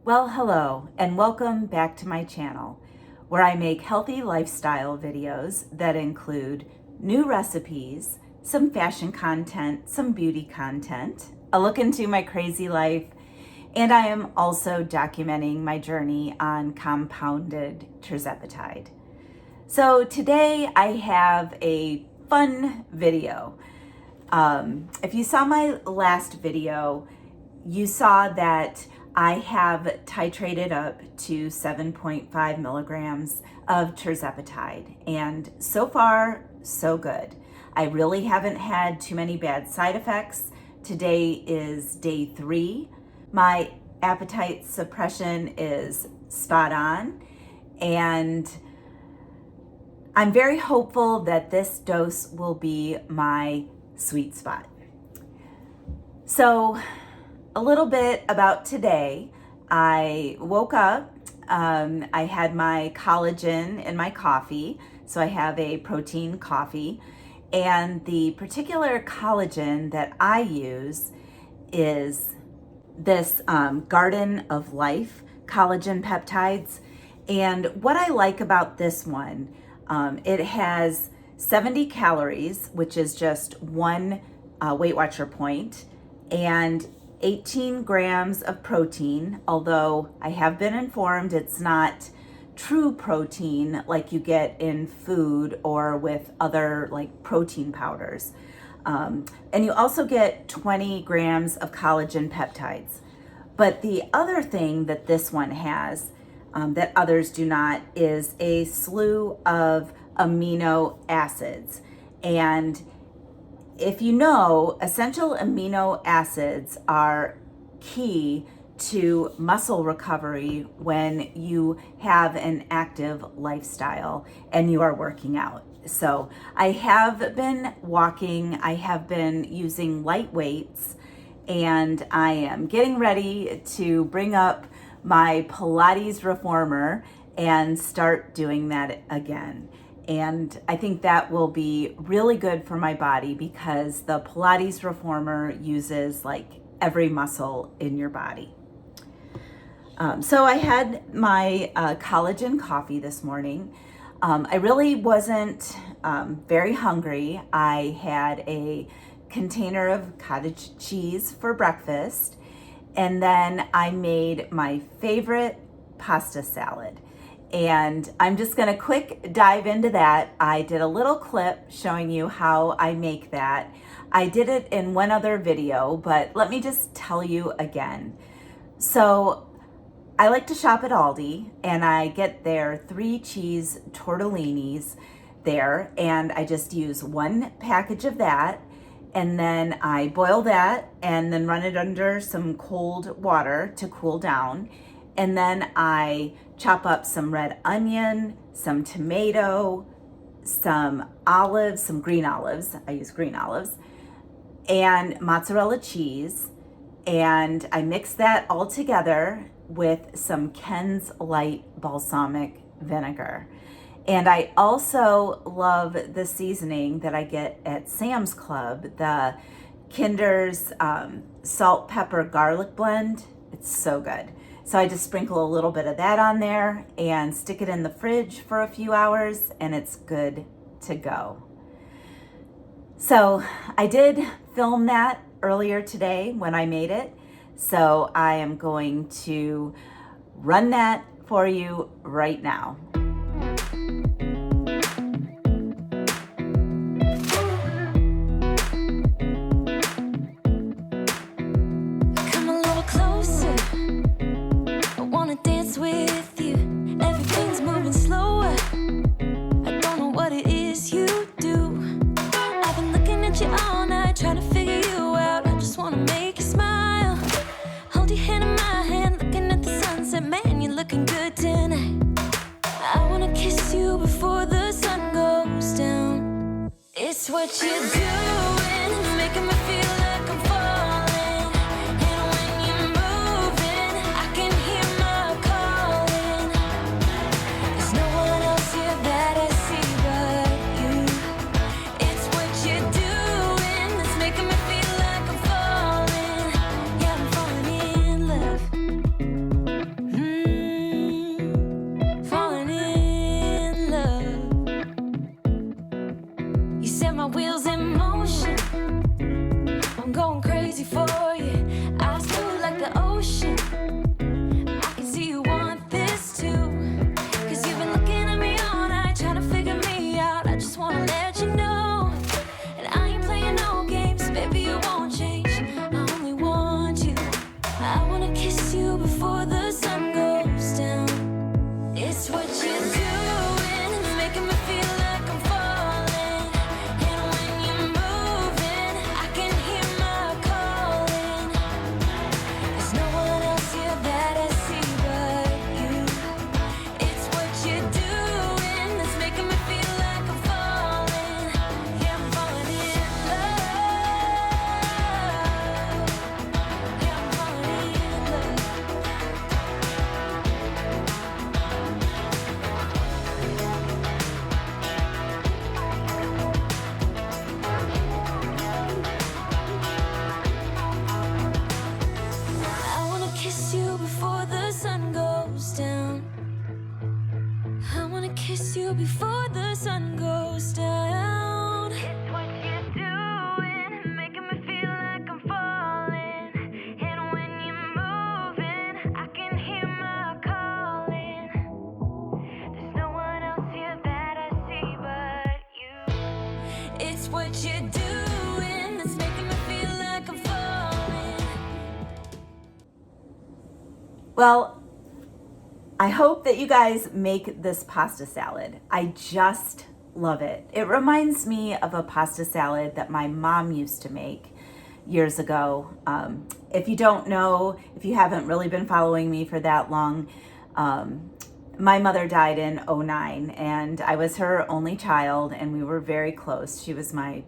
Well, hello, and welcome back to my channel, where I make healthy lifestyle videos that include new recipes, some fashion content, some beauty content, a look into my crazy life, and I am also documenting my journey on compounded Tirzepatide. So today I have a fun video. If you saw my last video, you saw that I have titrated up to 7.5 milligrams of Tirzepatide, and so far, so good. I really haven't had too many bad side effects. Today is day 3. My appetite suppression is spot on, and I'm very hopeful that this dose will be my sweet spot. So, a little bit about today. I woke up, I had my collagen in my coffee, so I have a protein coffee, and the particular collagen that I use is this Garden of Life collagen peptides. And what I like about this one, it has 70 calories, which is just one Weight Watcher point, and 18 grams of protein, although I have been informed it's not true protein like you get in food or with other like protein powders. And you also get 20 grams of collagen peptides. But the other thing that this one has that others do not is a slew of amino acids. And if you know, essential amino acids are key to muscle recovery when you have an active lifestyle and you are working out. So I have been walking, I have been using light weights, and I am getting ready to bring up my Pilates reformer and start doing that again. And I think that will be really good for my body because the Pilates reformer uses like every muscle in your body. So I had my collagen coffee this morning. I really wasn't very hungry. I had a container of cottage cheese for breakfast, and then I made my favorite pasta salad. And I'm just gonna quick dive into that. I did a little clip showing you how I make that. I did it in one other video, but let me just tell you again. So I like to shop at Aldi, and I get their 3 cheese tortellinis there, and I just use 1 package of that, and then I boil that and then run it under some cold water to cool down. And then I chop up some red onion, some tomato, some olives, some green olives, I use green olives, and mozzarella cheese. And I mix that all together with some Ken's Light balsamic vinegar. And I also love the seasoning that I get at Sam's Club, the Kinder's salt, pepper, garlic blend. It's so good. So I just sprinkle a little bit of that on there and stick it in the fridge for a few hours, and it's good to go. So I did film that earlier today when I made it. So I am going to run that for you right now. It's what you're doing, making me feel like I'm falling. And when you're moving, I can hear my calling. There's no one else here that I see but you. It's what you're doing that's making me feel like I'm falling. Yeah, I'm falling in love. set my wheels in motion. I'm going crazy for you. I smooth like the ocean. I can see you want this too. Cause you've been looking at me all night, trying to figure me out. I just wanna let you know. And I ain't playing no games, baby, you won't change. I only want you. I wanna kiss you before the sun goes down. It's what you're doing, it's making me feel like I'm falling. And when you're moving, I can hear my calling. There's no one else here that I see but you. It's what you're doing, it's making me feel like I'm falling. Yeah, I'm falling in love. Yeah, I'm falling in love. I wanna kiss you before the sun goes down. I wanna kiss you before the sun goes down. It's what you're doing, making me feel like I'm falling. And when you're moving, I can hear my calling. There's no one else here that I see but you. It's what you're doing that's making me feel like I'm falling. Well, I hope that you guys make this pasta salad. I just love it. It reminds me of a pasta salad that my mom used to make years ago. If you don't know, if you haven't really been following me for that long, my mother died in '09 and I was her only child and we were very close. She was my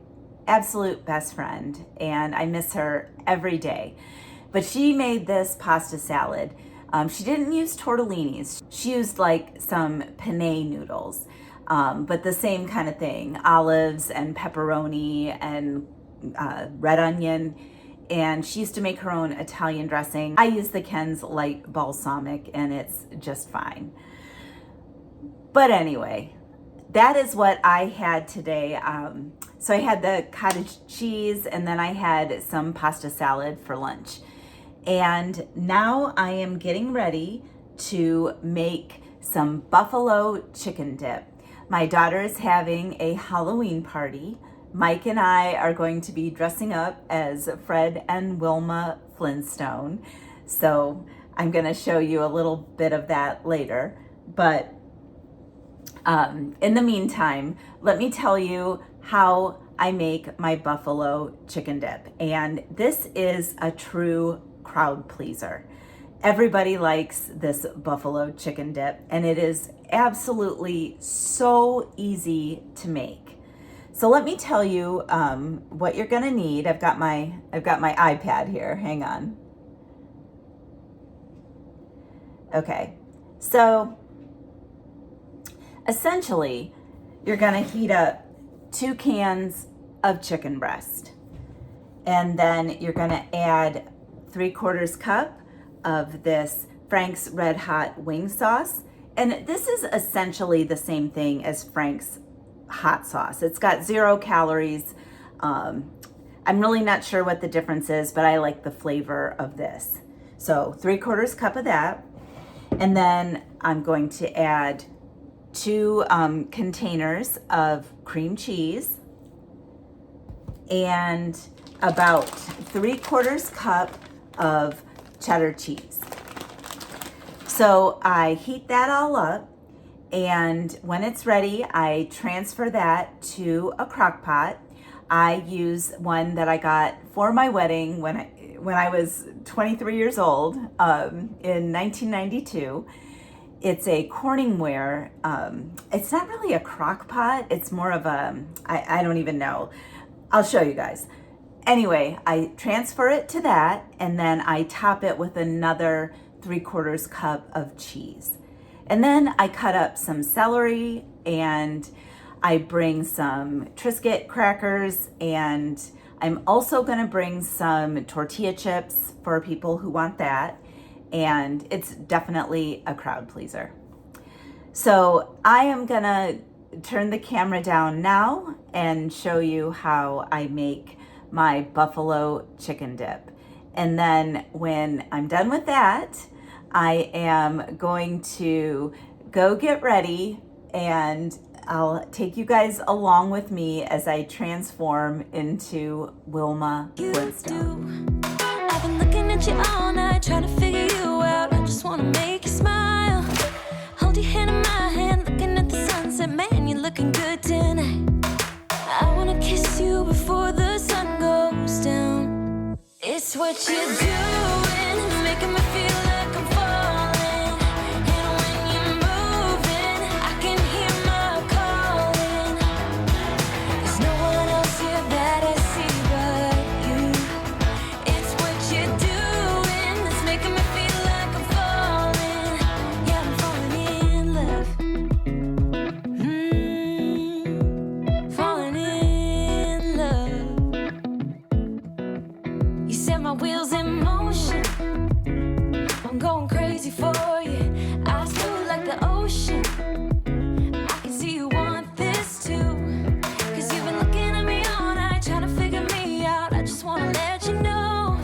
absolute best friend and I miss her every day. But she made this pasta salad. She didn't use tortellinis. She used like some penne noodles, but the same kind of thing, olives and pepperoni and red onion. And she used to make her own Italian dressing. I use the Ken's light balsamic and it's just fine. But anyway, that is what I had today. So I had the cottage cheese and then I had some pasta salad for lunch. And now I am getting ready to make some buffalo chicken dip. My daughter is having a Halloween party. Mike and I are going to be dressing up as Fred and Wilma Flintstone. So I'm going to show you a little bit of that later. But in the meantime, let me tell you how I make my buffalo chicken dip. And this is a true crowd pleaser. Everybody likes this buffalo chicken dip and it is absolutely so easy to make. So let me tell you what you're gonna need. I've got my iPad here, hang on. Okay, so essentially you're gonna heat up 2 cans of chicken breast and then you're gonna add 3/4 cup of this Frank's Red Hot wing sauce. And this is essentially the same thing as Frank's hot sauce. It's got 0 calories. I'm really not sure what the difference is, but I like the flavor of this. So 3/4 cup of that. And then I'm going to add 2 containers of cream cheese and about 3/4 cup of cheddar cheese. So I heat that all up and when it's ready, I transfer that to a crock pot. I use one that I got for my wedding when I was 23 years old in 1992. It's a Corningware. It's not really a crock pot. It's more of a, I don't even know. I'll show you guys. Anyway, I transfer it to that and then I top it with another 3/4 cup of cheese. And then I cut up some celery and I bring some Triscuit crackers and I'm also gonna bring some tortilla chips for people who want that. And it's definitely a crowd pleaser. So I am gonna turn the camera down now and show you how I make my buffalo chicken dip. And then when I'm done with that, I am going to go get ready, and I'll take you guys along with me as I transform into Wilma Flintstone. I've been looking at you all night, trying to figure you out. I just wanna make you smile. Hold your hand in my hand, looking at the sunset. Man, you're looking good tonight. I wanna kiss you before the sun goes down. It's what you're doing, it's making me feel like I'm falling. And when you're moving, I can hear my calling. There's no one else here that I see but you. It's what you're doing that's making me feel like I'm falling. Yeah, I'm falling in love. Falling in love. You set my wheels in motion. I'm going crazy for you. Eyes blue like the ocean. I can see you want this too. Cause you've been looking at me all night, trying to figure me out. I just wanna let you know.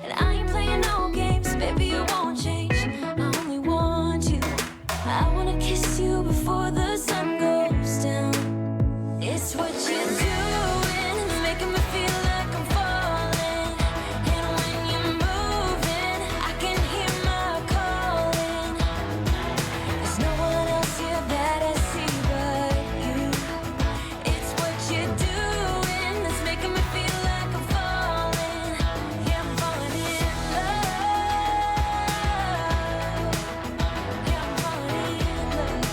And I ain't playing no games, baby, you won't change. I only want you. I wanna kiss you before the sun goes down. It's what you're doing, it's making me feel like I'm falling. And when you're moving, I can hear my calling. There's no one else here that I see but you. It's what you're doing that's making me feel like I'm falling. Yeah, I'm falling in love. Yeah, I'm falling in love.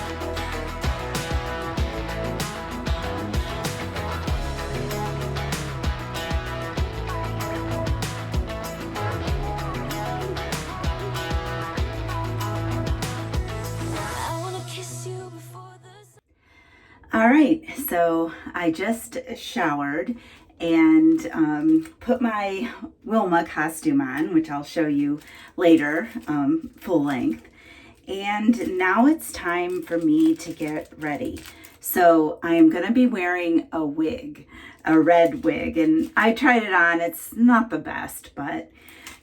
I wanna kiss you before the sun. All right, so I just showered and put my Wilma costume on, which I'll show you later, full length. And now it's time for me to get ready. So I am gonna be wearing a wig, a red wig, and I tried it on. It's not the best, but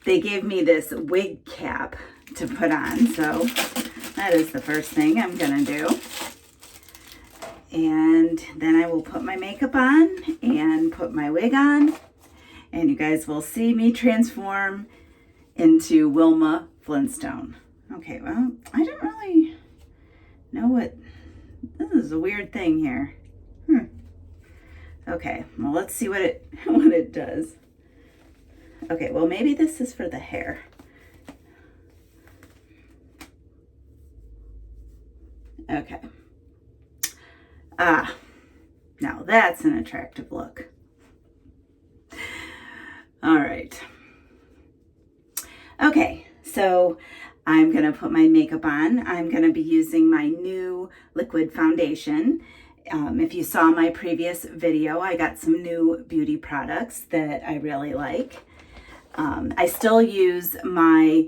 they gave me this wig cap to put on. So that is the first thing I'm gonna do. And then I will put my makeup on and put my wig on, and you guys will see me transform into Wilma Flintstone. Okay, well, I don't really know what, this is a weird thing here. Okay, well, let's see what it does. Okay, well, maybe this is for the hair. Okay. Ah, now that's an attractive look. All right. Okay, so I'm going to put my makeup on. I'm going to be using my new liquid foundation. If you saw my previous video, I got some new beauty products that I really like. I still use my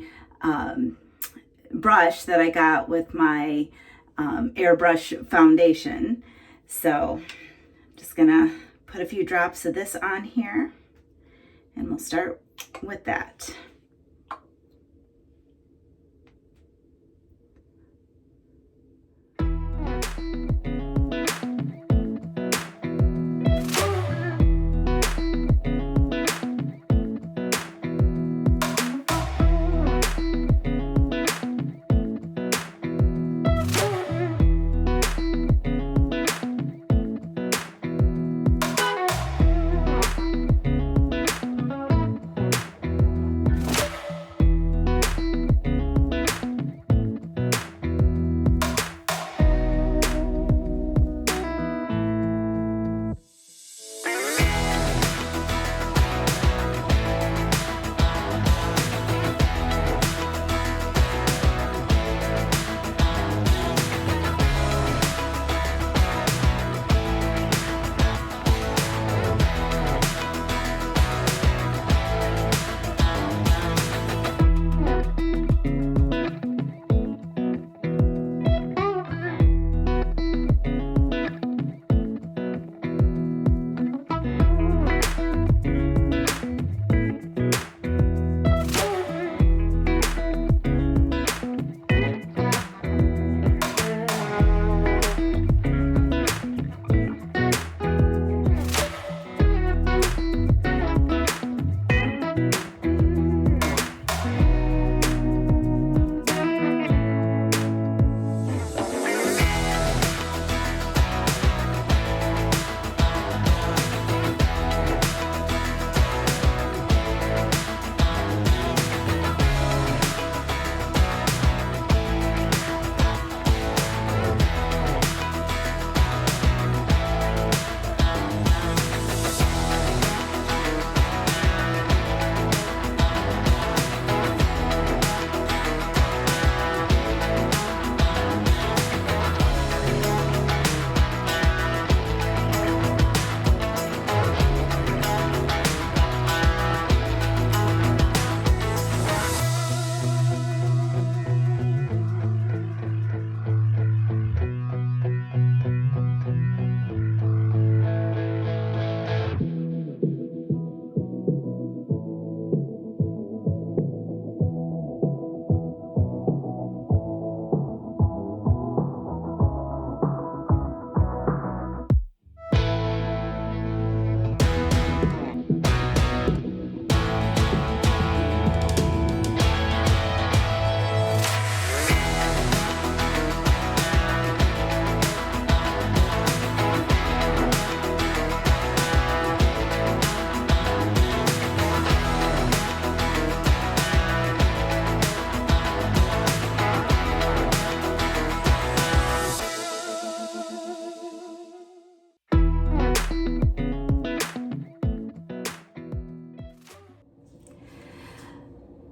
brush that I got with my airbrush foundation. So I'm just gonna put a few drops of this on here, and we'll start with that.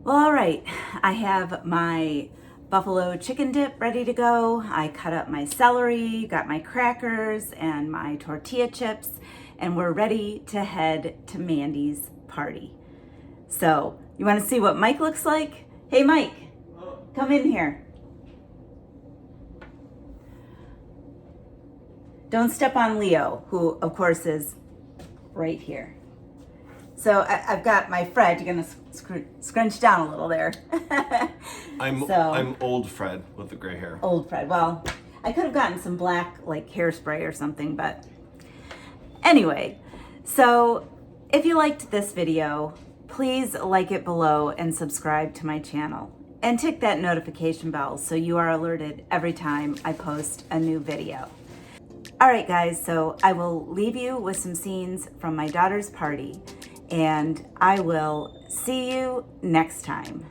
Well, all right, I have my buffalo chicken dip ready to go. I cut up my celery, got my crackers and my tortilla chips, and we're ready to head to Mandy's party. So, you want to see what Mike looks like? Hey, Mike, come in here. Don't step on Leo, who of course is right here. So I've got my Fred. You're gonna scrunch down a little there. I'm old Fred with the gray hair. Old Fred. Well, I could have gotten some black like hairspray or something, but anyway. So if you liked this video, please like it below and subscribe to my channel. And tick that notification bell so you are alerted every time I post a new video. All right, guys, so I will leave you with some scenes from my daughter's party, and I will see you next time.